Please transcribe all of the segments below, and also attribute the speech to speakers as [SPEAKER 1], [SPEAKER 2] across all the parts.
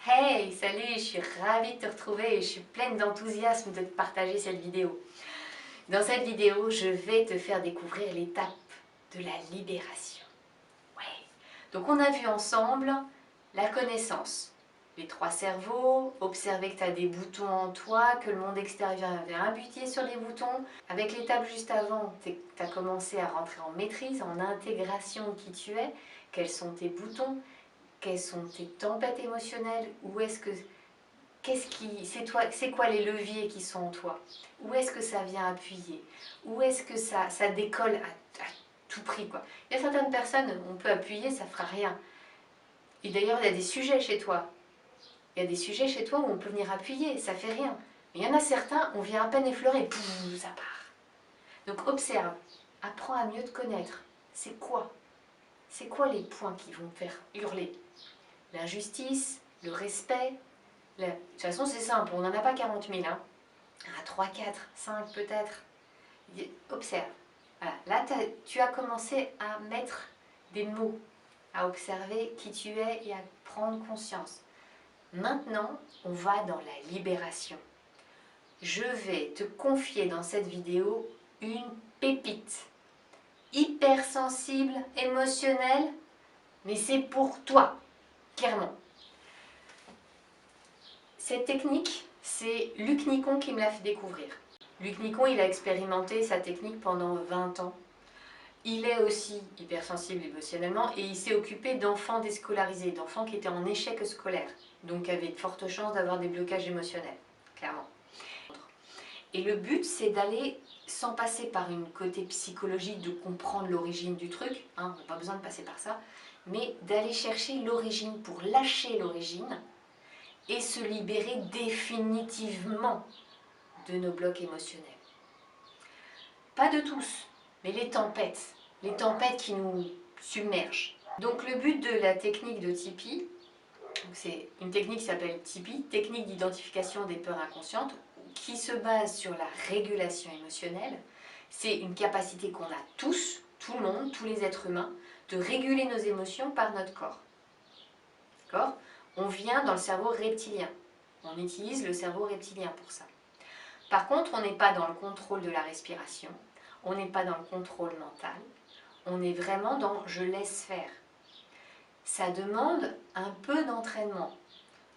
[SPEAKER 1] Hey, salut, je suis ravie de te retrouver et je suis pleine d'enthousiasme de te partager cette vidéo. Dans cette vidéo, je vais te faire découvrir l'étape de la libération. Ouais. Donc on a vu ensemble la connaissance, les trois cerveaux, observer que tu as des boutons en toi, que le monde extérieur vient appuyer sur les boutons. Avec l'étape juste avant, tu as commencé à rentrer en maîtrise, en intégration de qui tu es, quels sont tes boutons, quelles sont tes tempêtes émotionnelles, où est-ce que c'est quoi les leviers qui sont en toi? Où est-ce que ça vient appuyer? Où est-ce que ça décolle à tout prix quoi? Il y a certaines personnes, on peut appuyer, ça ne fera rien. Et d'ailleurs, il y a des sujets chez toi. Il y a des sujets chez toi où on peut venir appuyer, ça ne fait rien. Mais il y en a certains, on vient à peine effleurer, pouf, ça part. Donc observe, apprends à mieux te connaître. C'est quoi? C'est quoi les points qui vont te faire hurler? L'injustice, le respect. De toute façon, c'est simple, on n'en a pas 40 000. Hein. À 3, 4, 5 peut-être. Observe. Voilà. Là, tu as commencé à mettre des mots, à observer qui tu es et à prendre conscience. Maintenant, on va dans la libération. Je vais te confier dans cette vidéo une pépite. Hypersensible, émotionnelle, mais c'est pour toi, clairement. Cette technique, c'est Luc Nicon qui me l'a fait découvrir. Luc Nicon, il a expérimenté sa technique pendant 20 ans. Il est aussi hypersensible émotionnellement et il s'est occupé d'enfants déscolarisés, d'enfants qui étaient en échec scolaire, donc qui avaient de fortes chances d'avoir des blocages émotionnels, clairement. Et le but, c'est d'aller, sans passer par une côté psychologique, de comprendre l'origine du truc, hein, on n'a pas besoin de passer par ça, mais d'aller chercher l'origine pour lâcher l'origine et se libérer définitivement de nos blocs émotionnels. Pas de tous, mais les tempêtes qui nous submergent. Donc le but de la technique de Tipeee, c'est une technique qui s'appelle Tipeee, technique d'identification des peurs inconscientes, qui se base sur la régulation émotionnelle. C'est une capacité qu'on a tous, tout le monde, tous les êtres humains, de réguler nos émotions par notre corps. D'accord ? On vient dans le cerveau reptilien. On utilise le cerveau reptilien pour ça. Par contre, on n'est pas dans le contrôle de la respiration, on n'est pas dans le contrôle mental, on est vraiment dans « je laisse faire ». Ça demande un peu d'entraînement.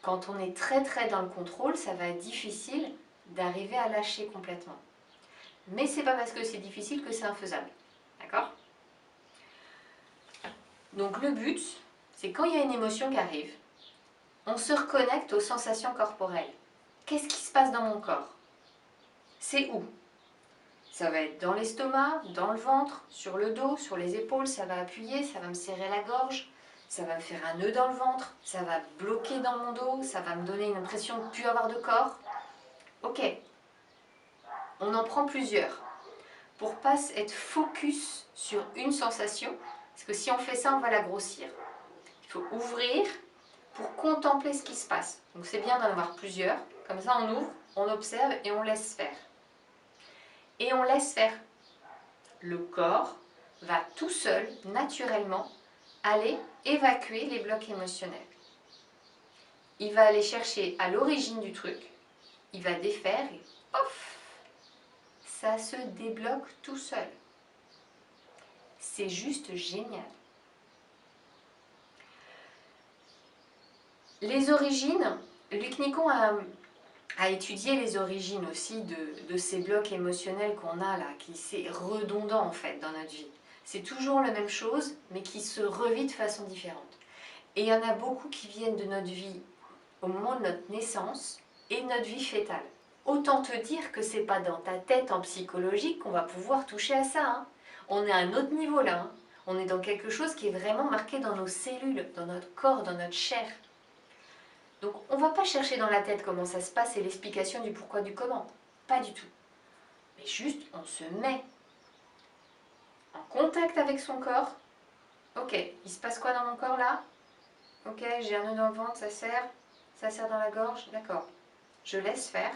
[SPEAKER 1] Quand on est très dans le contrôle, ça va être difficile d'arriver à lâcher complètement. Mais c'est pas parce que c'est difficile que c'est infaisable. D'accord ? Donc le but, c'est quand il y a une émotion qui arrive, on se reconnecte aux sensations corporelles. Qu'est-ce qui se passe dans mon corps? C'est où? Ça va être dans l'estomac, dans le ventre, sur le dos, sur les épaules, ça va appuyer, ça va me serrer la gorge, ça va me faire un nœud dans le ventre, ça va bloquer dans mon dos, ça va me donner une impression de ne plus avoir de corps. Ok, on en prend plusieurs pour pas être focus sur une sensation, parce que si on fait ça, on va la grossir. Il faut ouvrir pour contempler ce qui se passe. Donc c'est bien d'en avoir plusieurs, comme ça on ouvre, on observe et on laisse faire. Et on laisse faire. Le corps va tout seul, naturellement, aller évacuer les blocs émotionnels. Il va aller chercher à l'origine du truc, il va défaire et pof, ça se débloque tout seul. C'est juste génial. Les origines, Luc Nicon a étudié les origines aussi de ces blocs émotionnels qu'on a là, qui c'est redondant en fait dans notre vie. C'est toujours la même chose, mais qui se revit de façon différente. Et il y en a beaucoup qui viennent de notre vie au moment de notre naissance et de notre vie fœtale. Autant te dire que c'est pas dans ta tête en psychologie qu'on va pouvoir toucher à ça. Hein. On est à un autre niveau là. Hein. On est dans quelque chose qui est vraiment marqué dans nos cellules, dans notre corps, dans notre chair. Donc on ne va pas chercher dans la tête comment ça se passe et l'explication du pourquoi du comment. Pas du tout. Mais juste on se met en contact avec son corps. Ok, il se passe quoi dans mon corps là? Ok, j'ai un nœud dans le ventre, ça serre dans la gorge, d'accord. Je laisse faire.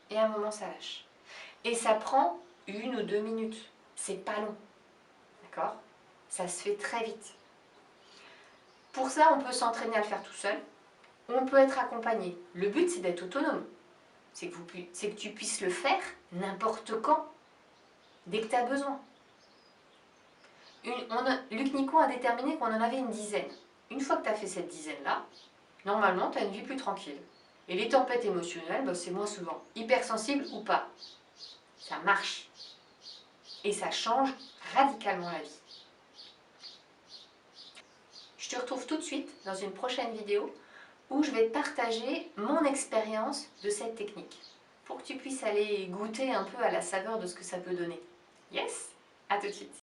[SPEAKER 1] Et à un moment ça lâche. Et ça prend 1 ou 2 minutes. C'est pas long. D'accord? Ça se fait très vite. Pour ça, on peut s'entraîner à le faire tout seul. On peut être accompagné. Le but, c'est d'être autonome. C'est que tu puisses le faire n'importe quand, dès que tu as besoin. Luc Nicon a déterminé qu'on en avait une dizaine. Une fois que tu as fait cette dizaine-là, normalement, tu as une vie plus tranquille. Et les tempêtes émotionnelles, c'est moins souvent. Hypersensible ou pas. Ça marche. Et ça change radicalement la vie. Je te retrouve tout de suite dans une prochaine vidéo où je vais te partager mon expérience de cette technique pour que tu puisses aller goûter un peu à la saveur de ce que ça peut donner. Yes? À tout de suite.